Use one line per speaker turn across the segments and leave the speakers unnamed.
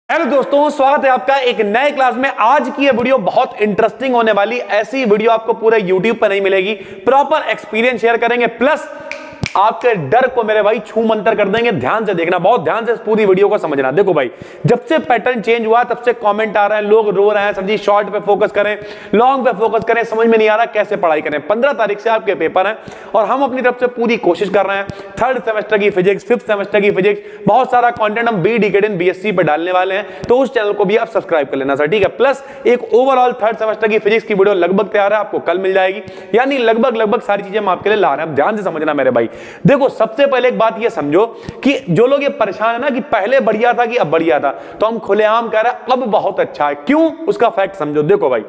Hello दोस्तों, स्वागत है आपका एक नए क्लास में। आज की ये वीडियो बहुत इंटरेस्टिंग होने वाली। ऐसी वीडियो आपको पूरे YouTube पर नहीं मिलेगी। प्रॉपर एक्सपीरियंस शेयर करेंगे, प्लस आपके डर को मेरे भाई छू मंतर कर देंगे। ध्यान से देखना, बहुत ध्यान से इस पूरी वीडियो को समझना। देखो भाई, जब से पैटर्न चेंज हुआ तब से कमेंट आ रहे हैं, लोग रो रहे हैं, सर जी शॉर्ट पे फोकस करें, लॉन्ग पे फोकस करें, समझ में नहीं आ रहा कैसे पढ़ाई करें। 15 तारीख से आपके पेपर हैं और हम अपनी तरफ से पूरी कोशिश कर रहे हैं। थर्ड सेमेस्टर की फिजिक्स, फिफ्थ सेमेस्टर की फिजिक्स, बहुत सारा कंटेंट हम बी डिकेड इन बीएससी पे डालने वाले हैं, तो उस चैनल को भी आप सब्सक्राइब कर लेना सर, ठीक है। प्लस एक ओवरऑल थर्ड सेमेस्टर की फिजिक्स की वीडियो लगभग तैयार है, आपको कल मिल जाएगी। यानी लगभग सारी चीजें हम आपके लिए ला रहे हैं। ध्यान से समझना मेरे भाई। देखो, सबसे पहले एक बात ये समझो कि जो लोग ये परेशान है ना कि पहले बढ़िया था कि अब बढ़िया था, तो हम खुलेआम कह रहे हैं अब बहुत अच्छा है। क्यों? उसका फैक्ट समझो। देखो भाई,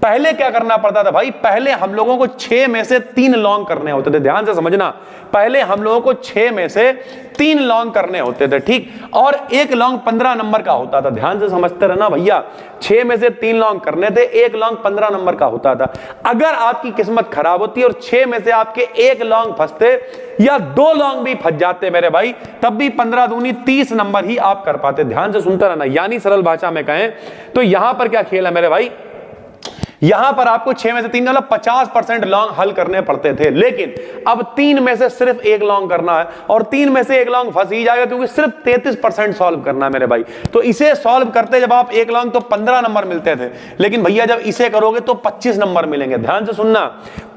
पहले क्या करना पड़ता था भाई, पहले हम लोगों को 6 में से 3 लॉन्ग करने होते थे। ध्यान से समझना, पहले हम लोगों को 6 में से 3 लॉन्ग करने होते थे, ठीक। और एक लॉन्ग 15 नंबर का होता था। ध्यान से समझते रहना भैया, 6 में से 3 लॉन्ग करने थे, एक लॉन्ग 15 नंबर का होता था। अगर आपकी किस्मत खराब होती और 6 में से आपके एक लॉन्ग फंसते या 2 लॉन्ग भी फंस जाते मेरे भाई, तब भी 15 दूनी 30 नंबर ही आप कर पाते। ध्यान से सुनता रहना। यानी सरल भाषा में कहें तो यहां पर क्या खेल है मेरे भाई, यहां पर आपको 6 में से 3 मतलब 50% लॉन्ग हल करने पड़ते थे। लेकिन अब 3 में से सिर्फ एक लॉन्ग करना है और 3 में से एक लॉन्ग फंस ही जाएगा, क्योंकि सिर्फ 33% सॉल्व करना है मेरे भाई। तो इसे सॉल्व करते जब आप एक लॉन्ग तो 15 नंबर मिलते थे, लेकिन भैया जब इसे करोगे तो 25 नंबर मिलेंगे। ध्यान से सुनना,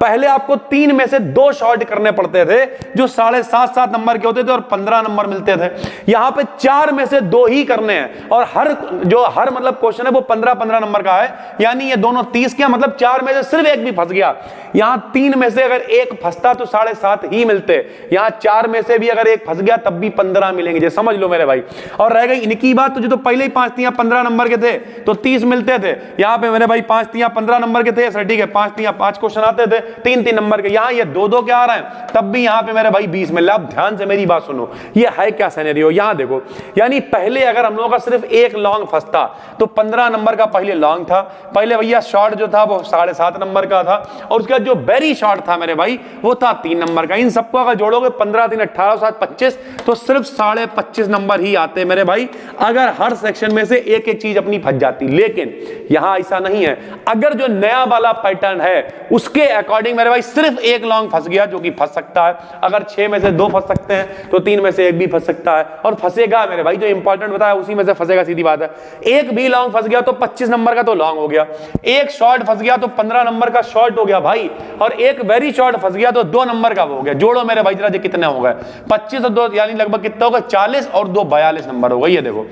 पहले आपको 3 में से 2 शॉर्ट करने पड़ते थे जो 7.5 नंबर के होते थे और 15 नंबर मिलते थे। यहां पे 4 में से 2 ही करने हैं और हर मतलब क्वेश्चन है वो 15 नंबर का है। यानी ये दोनों 30 क्या मतलब 4 में से सिर्फ एक भी फंस गया। यहां 3 में से अगर एक फंसता तो 7.5 ही मिलते। यहां 4 में से भी अगर एक फंस गया तब भी 15 मिलेंगे, ये समझ लो मेरे भाई। और रह गई इनकी बात, तो जो तो पहले ही 5 3 15 नंबर के थे तो 30 मिलते थे। यहां पे मेरे भाई 5 3 15 नंबर के थे सर, ठीक है। 5 3 5 क्वेश्चन आते थे 3 नंबर के। यहां ये 2 क्या आ रहे हैं, तब भी यहां पे मेरे भाई 20 मिल रहा है। अब ध्यान से मेरी बात सुनो, ये है क्या सिनेरियो, यहां देखो। यानी पहले अगर हम लोगों का सिर्फ एक लॉन्ग फंसता तो 15 नंबर का पहले लॉन्ग था। पहले भैया शॉर्ट जो था वो 7.5 नंबर का था और उसका जो वेरी शॉर्ट था मेरे भाई वो था 3 नंबर का। इन सबको अगर जोड़ोगे 15 3 18 7 25 तो सिर्फ 25.5 नंबर ही आते मेरे भाई, अगर हर सेक्शन में से एक एक चीज अपनी फंस जाती। लेकिन यहां ऐसा नहीं है। अगर जो नया वाला पैटर्न है उसके अकॉर्डिंग मेरे भाई सिर्फ एक लॉन्ग फंस गया, जो कि फंस सकता है। अगर 6 में से 2 फंस सकते हैं तो 3 में से एक भी फंस सकता है और फंसेगा मेरे भाई, जो इंपॉर्टेंट बताया उसी में से फंसेगा, सीधी बात है। एक भी लॉन्ग फंस गया तो 25 नंबर का तो लॉन्ग हो गया, एक शॉर्ट फंस गया तो 15 नंबर का शॉर्ट हो गया भाई, और एक वेरी शॉर्ट फंस गया तो 2 नंबर का हो गया। जोड़ो मेरे भाई जरा, कितने हो गए 25 और 2 यानी लगभग कितना होगा 40 और 2 42 नंबर हो गए। ये देखो,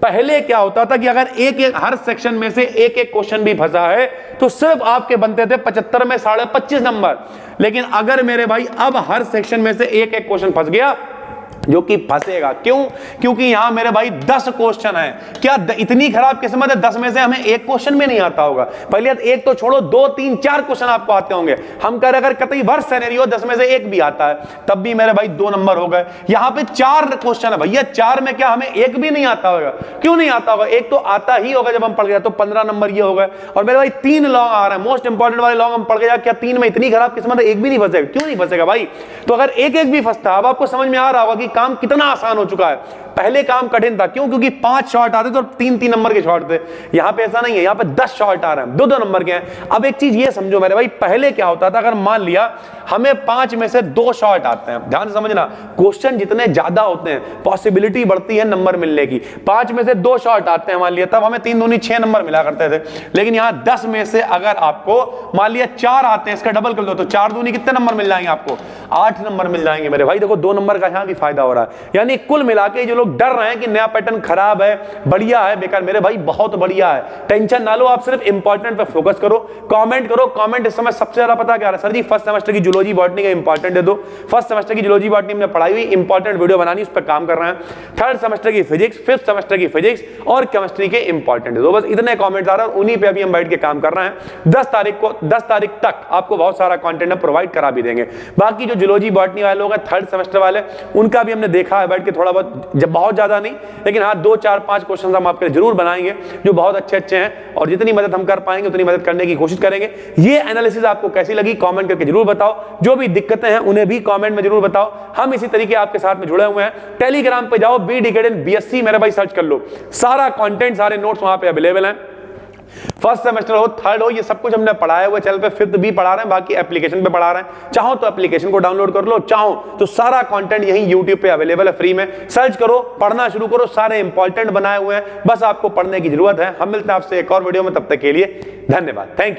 पहले क्या होता था कि अगर एक हर सेक्शन में से एक एक क्वेश्चन भी फंसा है तो सिर्फ आपके बनते थे 75 में 25.5 नंबर। लेकिन अगर मेरे भाई अब हर सेक्शन में से एक एक क्वेश्चन फंस गया, जो कि फंसेगा। क्यों? क्योंकि यहां मेरे भाई 10 क्वेश्चन है। क्या इतनी खराब किस्मत है 10 में से हमें एक क्वेश्चन भी नहीं आता होगा? पहले एक तो छोड़ो, 2 3 4 क्वेश्चन आपको आते होंगे। हम कह रहे अगर कतई वर्ष सिनेरियो 10 में से एक भी आता है तब भी मेरे भाई 2 नंबर हो गए। यहां पे 4 क्वेश्चन है भैया, 4 में क्या हमें एक भी नहीं आता होगा? क्यों नहीं आता होगा? एक तो आता ही होगा जब हम पढ़ गया, तो 15 नंबर ये हो गए। और मेरे भाई 3 लॉन्ग आ रहे हैं, मोस्ट इंपॉर्टेंट वाले लॉन्ग हम पढ़ गया। क्या 3 में इतनी खराब किस्मत है एक भी नहीं फंसेगा? क्यों नहीं फंसेगा भाई? तो अगर एक एक भी फंसता, अब आपको समझ में आ रहा होगा कि काम कितना आसान हो चुका है। पहले काम कठिन था। क्यों? क्योंकि 5 शॉर्ट आते थे और 3 नंबर के शॉर्ट थे। यहां पे ऐसा नहीं है, यहां पे 10 शॉर्ट आ रहे हैं, 2 नंबर के हैं। अब एक चीज ये समझो मेरे भाई, पहले क्या होता था, अगर मान लिया हमें 5 में से 2 शॉर्ट आते हैं, ध्यान से समझना, क्वेश्चन जितने ज्यादा होते हैं पॉसिबिलिटी बढ़ती है नंबर मिलने की। 5 में से 2 शॉर्ट आते हैं मान लिया, तब हमें 3 दूनी 6 नंबर मिला करते थे। लेकिन यहां 10 में से अगर आपको मान लिया 4 आते हैं, इसका डबल कर दो तो 4 दूनी कितने नंबर मिल जाएंगे आपको? 8 नंबर मिल जाएंगे मेरे भाई। देखो 2 नंबर का यहां भी फायदा हो रहा है। यानी कुल मिला के जो लोग डर रहे हैं कि नया पैटर्न खराब है, बढ़िया है, बेकार, मेरे भाई बहुत बढ़िया है। टेंशन ना लो, आप सिर्फ इंपॉर्टेंट पे फोकस करो, कमेंट करो। कमेंट इस समय सबसे ज्यादा पता क्या है सर जी, फर्स्ट सेमेस्टर की जूलॉजी बॉटनी का इंपॉर्टेंट दे दो। फर्स्ट सेमेस्टर की जूलॉजी बॉटनी हमने पढ़ाई हुई, इंपॉर्टेंट वीडियो बनानी, उस पर काम कर रहे हैं। थर्ड सेमेस्टर की फिजिक्स, फिफ्थ सेमेस्टर की फिजिक्स और केमिस्ट्री के इंपॉर्टेंट दे दो। बस इतने कमेंट आ रहे हैं, उन्हीं पे अभी हम बैठ के काम कर रहे हैं। 10 तारीख तक आपको बहुत सारा कंटेंट प्रोवाइड करा भी देंगे। बाकी जो जूलॉजी बॉटनी वाले लोग हैं थर्ड सेमेस्टर वाले, उनका भी हमने देखा है बैठ के थोड़ा बहुत, जब बहुत ज्यादा नहीं, लेकिन हाँ 2 4 5 क्वेश्चन हम आपके लिए जरूर बनाएंगे जो बहुत अच्छे अच्छे हैं, और जितनी मदद हम कर पाएंगे उतनी मदद करने की कोशिश करेंगे। ये एनालिसिस आपको कैसी लगी कमेंट करके जरूर बताओ, जो भी दिक्कतें हैं उन्हें भी कमेंट में जरूर बताओ। हम इसी तरीके आपके साथ में जुड़े हुए हैं। टेलीग्राम पे जाओ, BDKD BSc मेरे भाई सर्च कर लो, सारा कंटेंट सारे नोट्स वहां पे अवेलेबल हैं। फर्स्ट सेमेस्टर हो, थर्ड हो, ये सब कुछ हमने पढ़ाया हुआ चैनल पे, फिफ्थ भी पढ़ा रहे हैं, बाकी एप्लीकेशन पे पढ़ा रहे हैं। चाहो तो एप्लीकेशन को डाउनलोड कर लो, चाहो तो सारा कंटेंट यहीं यूट्यूब पे अवेलेबल है, फ्री में सर्च करो, पढ़ना शुरू करो, सारे इंपॉर्टेंट बनाए हुए हैं, बस आपको पढ़ने की जरूरत है। हम मिलते हैं आपसे एक और वीडियो में, तब तक के लिए धन्यवाद, थैंक यू।